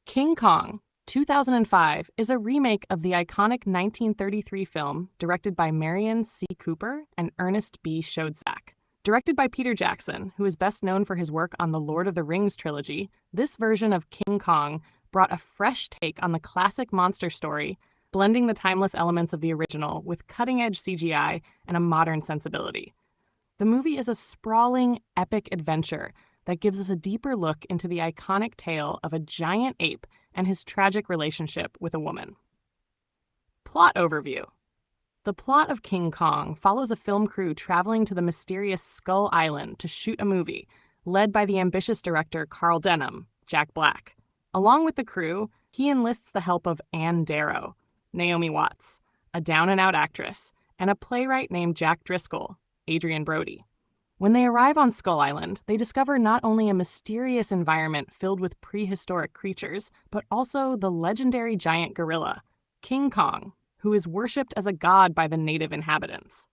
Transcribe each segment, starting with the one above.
King Kong, 2005, is a remake of the iconic 1933 film directed by Marion C. Cooper and Ernest B. Schoedsack. Directed by Peter Jackson, who is best known for his work on the Lord of the Rings trilogy, this version of King Kong brought a fresh take on the classic monster story, blending the timeless elements of the original with cutting-edge CGI and a modern sensibility. The movie is a sprawling, epic adventure that gives us a deeper look into the iconic tale of a giant ape and his tragic relationship with a woman. Plot overview. The plot of King Kong follows a film crew traveling to the mysterious Skull Island to shoot a movie, led by the ambitious director Carl Denham, Jack Black. Along with the crew, he enlists the help of Anne Darrow, Naomi Watts, a down-and-out actress, and a playwright named Jack Driscoll, Adrian Brody. When they arrive on Skull Island, they discover not only a mysterious environment filled with prehistoric creatures, but also the legendary giant gorilla, King Kong, who is worshipped as a god by the native inhabitants.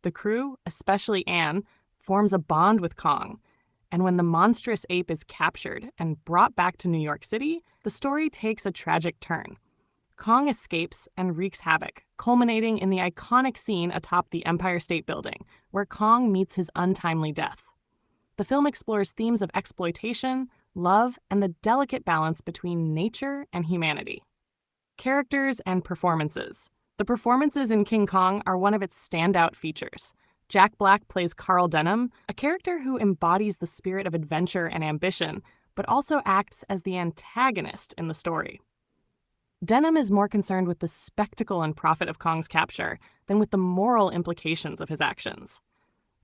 The crew, especially Anne, forms a bond with Kong, and when the monstrous ape is captured and brought back to New York City, the story takes a tragic turn. Kong escapes and wreaks havoc, culminating in the iconic scene atop the Empire State Building, where Kong meets his untimely death. The film explores themes of exploitation, love, and the delicate balance between nature and humanity. Characters and performances. The performances in King Kong are one of its standout features. Jack Black plays Carl Denham, a character who embodies the spirit of adventure and ambition, but also acts as the antagonist in the story. Denham is more concerned with the spectacle and profit of Kong's capture than with the moral implications of his actions.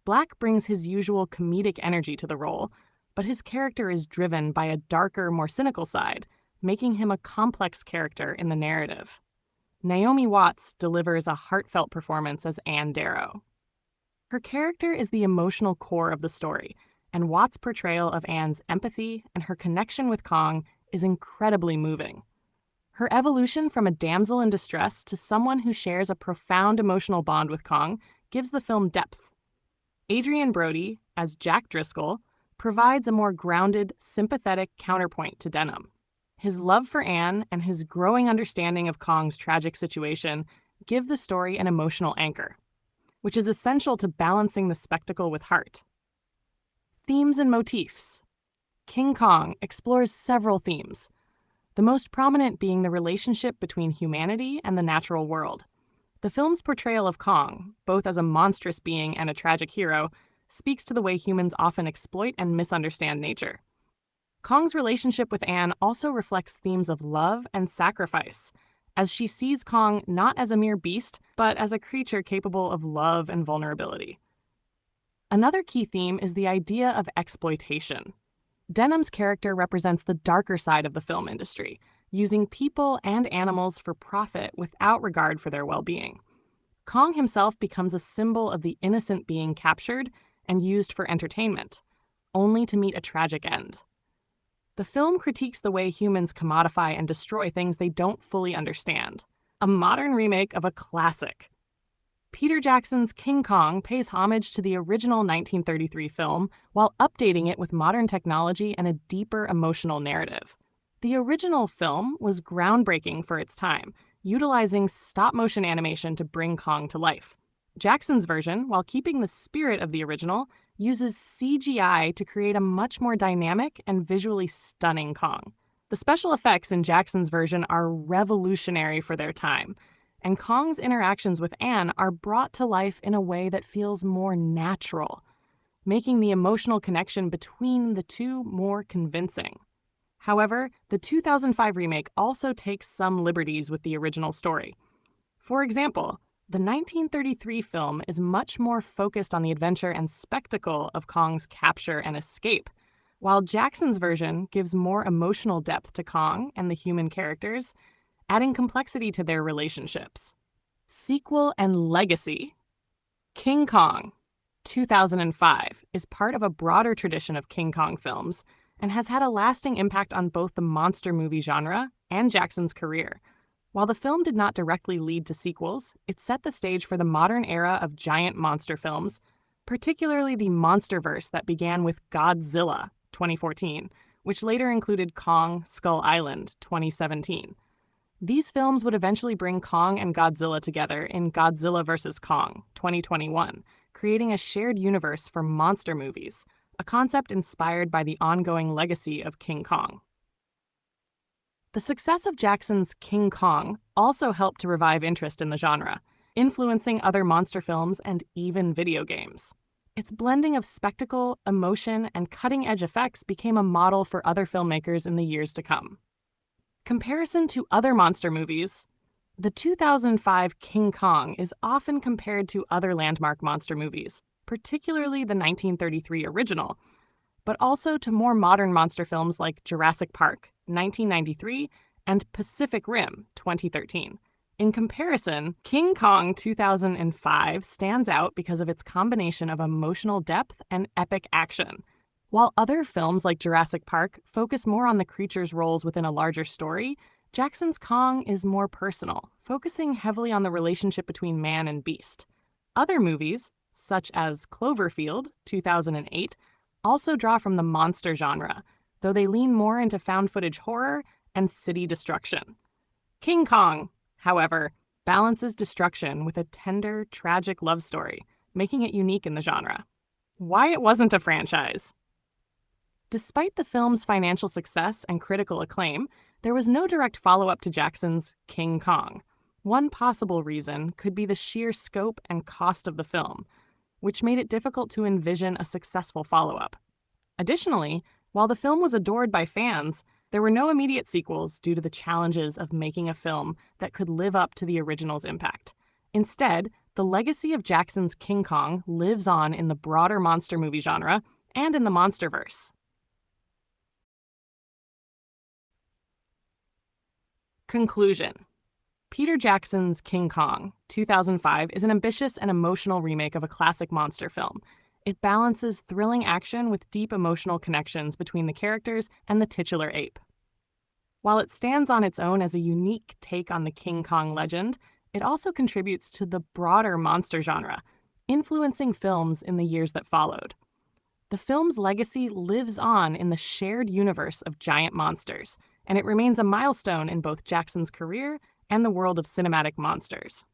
Black brings his usual comedic energy to the role, but his character is driven by a darker, more cynical side, making him a complex character in the narrative. Naomi Watts delivers a heartfelt performance as Anne Darrow. Her character is the emotional core of the story, and Watts' portrayal of Anne's empathy and her connection with Kong is incredibly moving. Her evolution from a damsel in distress to someone who shares a profound emotional bond with Kong gives the film depth. Adrian Brody, as Jack Driscoll, provides a more grounded, sympathetic counterpoint to Denham. His love for Anne and his growing understanding of Kong's tragic situation give the story an emotional anchor, which is essential to balancing the spectacle with heart. Themes and motifs. King Kong explores several themes, the most prominent being the relationship between humanity and the natural world. The film's portrayal of Kong, both as a monstrous being and a tragic hero, speaks to the way humans often exploit and misunderstand nature. Kong's relationship with Anne also reflects themes of love and sacrifice, as she sees Kong not as a mere beast, but as a creature capable of love and vulnerability. Another key theme is the idea of exploitation. Denham's character represents the darker side of the film industry, using people and animals for profit without regard for their well-being. Kong himself becomes a symbol of the innocent being captured and used for entertainment, only to meet a tragic end. The film critiques the way humans commodify and destroy things they don't fully understand, a modern remake of a classic. Peter Jackson's King Kong pays homage to the original 1933 film while updating it with modern technology and a deeper emotional narrative. The original film was groundbreaking for its time, utilizing stop-motion animation to bring Kong to life. Jackson's version, while keeping the spirit of the original, uses CGI to create a much more dynamic and visually stunning Kong. The special effects in Jackson's version are revolutionary for their time, and Kong's interactions with Anne are brought to life in a way that feels more natural, making the emotional connection between the two more convincing. However, the 2005 remake also takes some liberties with the original story. For example, the 1933 film is much more focused on the adventure and spectacle of Kong's capture and escape, while Jackson's version gives more emotional depth to Kong and the human characters, adding complexity to their relationships. Sequel and legacy. King Kong, 2005, is part of a broader tradition of King Kong films and has had a lasting impact on both the monster movie genre and Jackson's career. While the film did not directly lead to sequels, it set the stage for the modern era of giant monster films, particularly the monsterverse that began with Godzilla, 2014, which later included Kong: Skull Island, 2017. These films would eventually bring Kong and Godzilla together in Godzilla vs. Kong, 2021, creating a shared universe for monster movies, a concept inspired by the ongoing legacy of King Kong. The success of Jackson's King Kong also helped to revive interest in the genre, influencing other monster films and even video games. Its blending of spectacle, emotion, and cutting-edge effects became a model for other filmmakers in the years to come. Comparison to other monster movies, the 2005 King Kong is often compared to other landmark monster movies, particularly the 1933 original, but also to more modern monster films like Jurassic Park, 1993, and Pacific Rim, 2013. In comparison, King Kong 2005 stands out because of its combination of emotional depth and epic action. While other films like Jurassic Park focus more on the creature's roles within a larger story, Jackson's Kong is more personal, focusing heavily on the relationship between man and beast. Other movies, such as Cloverfield, 2008, also draw from the monster genre, though they lean more into found footage horror and city destruction. King Kong, however, balances destruction with a tender, tragic love story, making it unique in the genre. Why it wasn't a franchise? Despite the film's financial success and critical acclaim, there was no direct follow-up to Jackson's King Kong. One possible reason could be the sheer scope and cost of the film, which made it difficult to envision a successful follow-up. Additionally, while the film was adored by fans, there were no immediate sequels due to the challenges of making a film that could live up to the original's impact. Instead, the legacy of Jackson's King Kong lives on in the broader monster movie genre and in the Monsterverse. Conclusion. Peter Jackson's King Kong, 2005, is an ambitious and emotional remake of a classic monster film. It balances thrilling action with deep emotional connections between the characters and the titular ape. While it stands on its own as a unique take on the King Kong legend, it also contributes to the broader monster genre, influencing films in the years that followed. The film's legacy lives on in the shared universe of giant monsters, and it remains a milestone in both Jackson's career and the world of cinematic monsters.